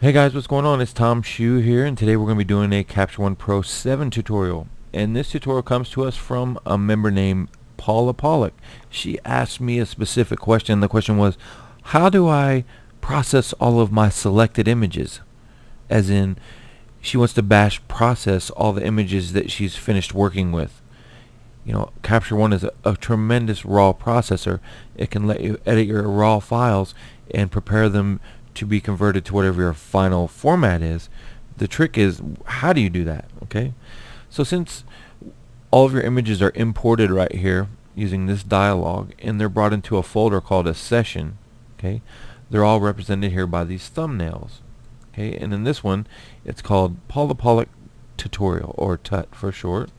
Hey guys, what's going on? It's Tom Shue here, and today we're going to be doing a Capture One Pro 7 tutorial. And this tutorial comes to us from a member named Paula Pollock. She asked me a specific question. The question was, how do I process all of my selected images? As in, she wants to bash process all the images that she's finished working with. You know, Capture One is a tremendous raw processor. It can let you edit your raw files and prepare them to be converted to whatever your final format is. The trick is, how do you do that? Okay, so since all of your images are imported right here using this dialog, and they're brought into a folder called a session, okay, they're all represented here by these thumbnails. Okay, and in this one it's called Paula Pollock Tutorial, or TUT for short.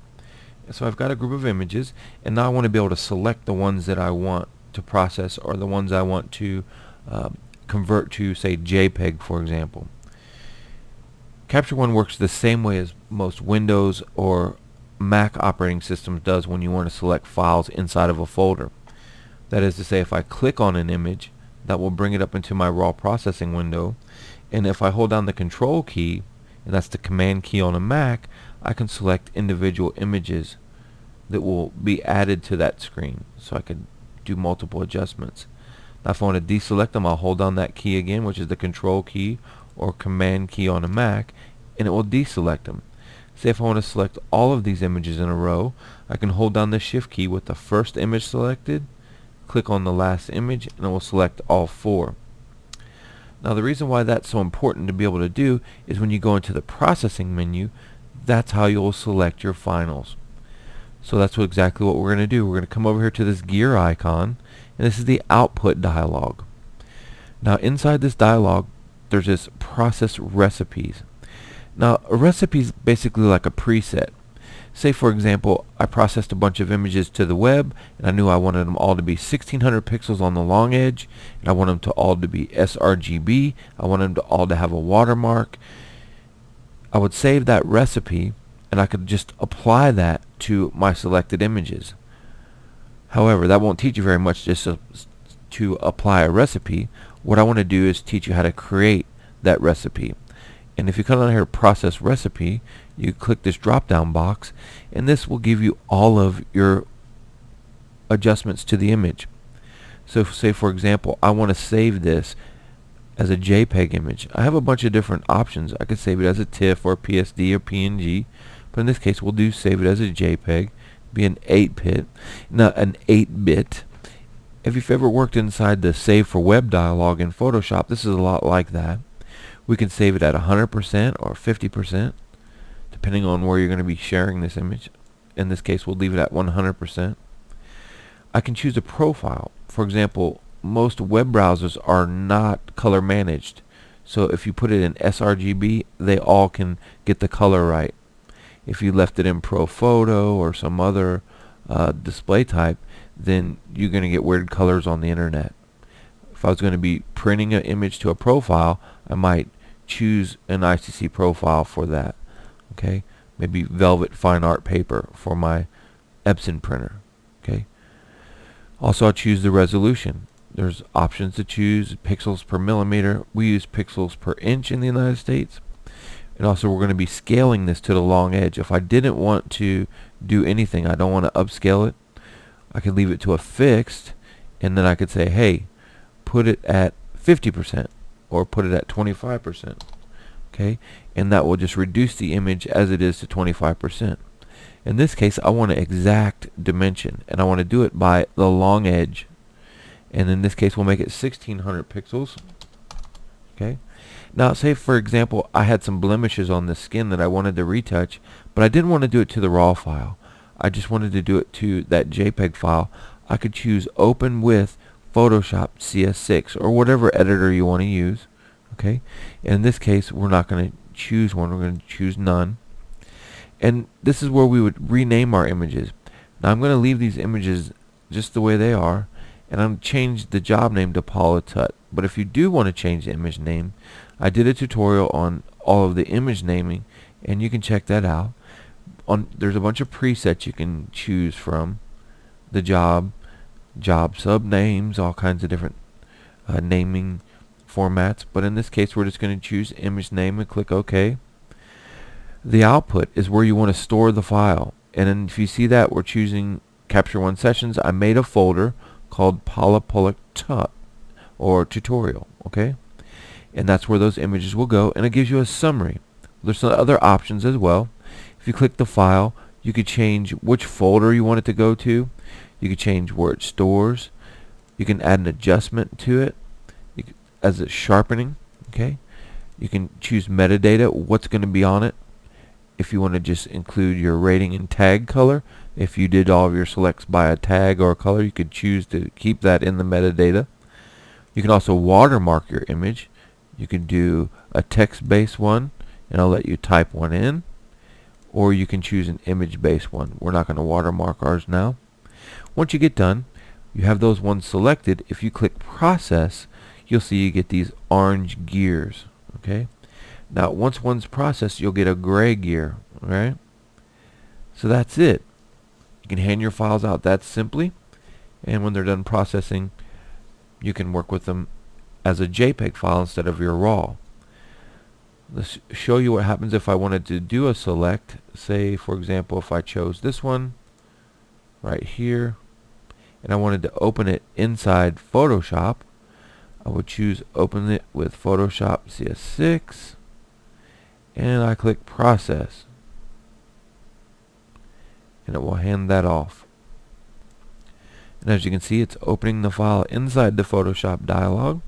So I've got a group of images, and now I want to be able to select the ones that I want to process, or the ones I want to convert to, say, JPEG, for example. Capture One works the same way as most Windows or Mac operating systems does when you want to select files inside of a folder. That is to say, if I click on an image, that will bring it up into my raw processing window, and if I hold down the control key, and that's the command key on a Mac, I can select individual images that will be added to that screen, so I could do multiple adjustments. Now if I want to deselect them, I'll hold down that key again, which is the control key or command key on a Mac, and it will deselect them. Say if I want to select all of these images in a row, I can hold down the shift key with the first image selected, click on the last image, and it will select all four. Now the reason why that's so important to be able to do is when you go into the processing menu, that's how you'll select your finals. So that's exactly what we're going to do. We're going to come over here to this gear icon, and this is the output dialog. Now inside this dialog there's this process recipes. Now a recipe is basically like a preset. Say for example, I processed a bunch of images to the web, and I knew I wanted them all to be 1600 pixels on the long edge, and I want them to all to be sRGB. I want them to all to have a watermark. I would save that recipe, and I could just apply that to my selected images. However, that won't teach you very much just to apply a recipe. What I want to do is teach you how to create that recipe. And if you come down here to process recipe, you click this drop down box, and this will give you all of your adjustments to the image. So say for example, I want to save this as a JPEG image. I have a bunch of different options. I could save it as a TIFF or PSD or PNG, but in this case we'll do save it as a JPEG, be an 8-bit, not an 8-bit. If you've ever worked inside the Save for Web dialog in Photoshop, this is a lot like that. We can save it at 100% or 50%, depending on where you're going to be sharing this image. In this case, we'll leave it at 100%. I can choose a profile. For example, most web browsers are not color managed. So if you put it in sRGB, they all can get the color right. If you left it in ProPhoto or some other display type, then you're going to get weird colors on the internet. If I was going to be printing an image to a profile, I might choose an ICC profile for that. Okay, maybe velvet fine art paper for my Epson printer. Okay. Also, I'll choose the resolution. There's options to choose: pixels per millimeter. We use pixels per inch in the United States. And also we're going to be scaling this to the long edge. If I didn't want to do anything, I don't want to upscale it, I could leave it to a fixed, and then I could say, hey, put it at 50% or put it at 25%. Okay, and that will just reduce the image as it is to 25%. In this case, I want an exact dimension, and I want to do it by the long edge. And in this case, we'll make it 1600 pixels. Okay. Now, say for example, I had some blemishes on the skin that I wanted to retouch, but I didn't want to do it to the raw file. I just wanted to do it to that JPEG file. I could choose Open with Photoshop CS6 or whatever editor you want to use. Okay. And in this case, we're not going to choose one. We're going to choose none. And this is where we would rename our images. Now, I'm going to leave these images just the way they are, and I'm going to change the job name to Paula Tut. But if you do want to change the image name, I did a tutorial on all of the image naming, and you can check that out. There's a bunch of presets you can choose from. The job subnames, all kinds of different naming formats, but in this case we're just going to choose image name and click OK. The output is where you want to store the file, and then if you see that we're choosing Capture One Sessions, I made a folder called Paula Pollock or tutorial, okay? And that's where those images will go, and it gives you a summary. There's some other options as well. If you click the file, you could change which folder you want it to go to. You could change where it stores. You can add an adjustment to it as a sharpening, okay? You can choose metadata, what's going to be on it. If you want to just include your rating and tag color, if you did all of your selects by a tag or a color, you could choose to keep that in the metadata. You can also watermark your image. You can do a text-based one, and I'll let you type one in, or you can choose an image-based one. We're not going to watermark ours now. Once you get done, you have those ones selected. If you click process, you'll see you get these orange gears, okay? Now once one's processed, you'll get a gray gear, right? So that's it. You can hand your files out that simply, and when they're done processing, you can work with them as a JPEG file instead of your RAW. Let's show you what happens if I wanted to do a select. Say for example, if I chose this one right here and I wanted to open it inside Photoshop, I would choose open it with Photoshop CS6, and I click process, and it will hand that off. And as you can see, it's opening the file inside the Photoshop dialog.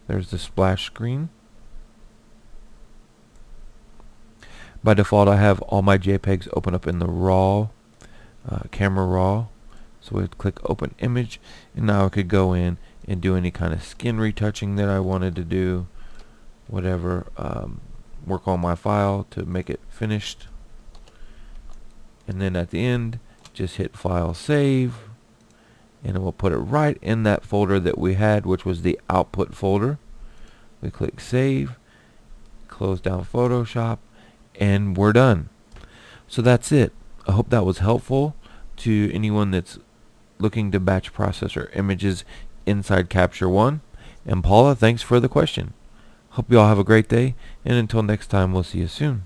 There's the splash screen. By default, I have all my JPEGs open up in the RAW, camera RAW. So we'd click open image, and now I could go in and do any kind of skin retouching that I wanted to do, whatever, work on my file to make it finished. And then at the end, just hit file save, and it will put it right in that folder that we had, which was the output folder. We click save, close down Photoshop, and we're done. So that's it. I hope that was helpful to anyone that's looking to batch process our images inside Capture One. And Paula, thanks for the question. Hope you all have a great day, and until next time, we'll see you soon.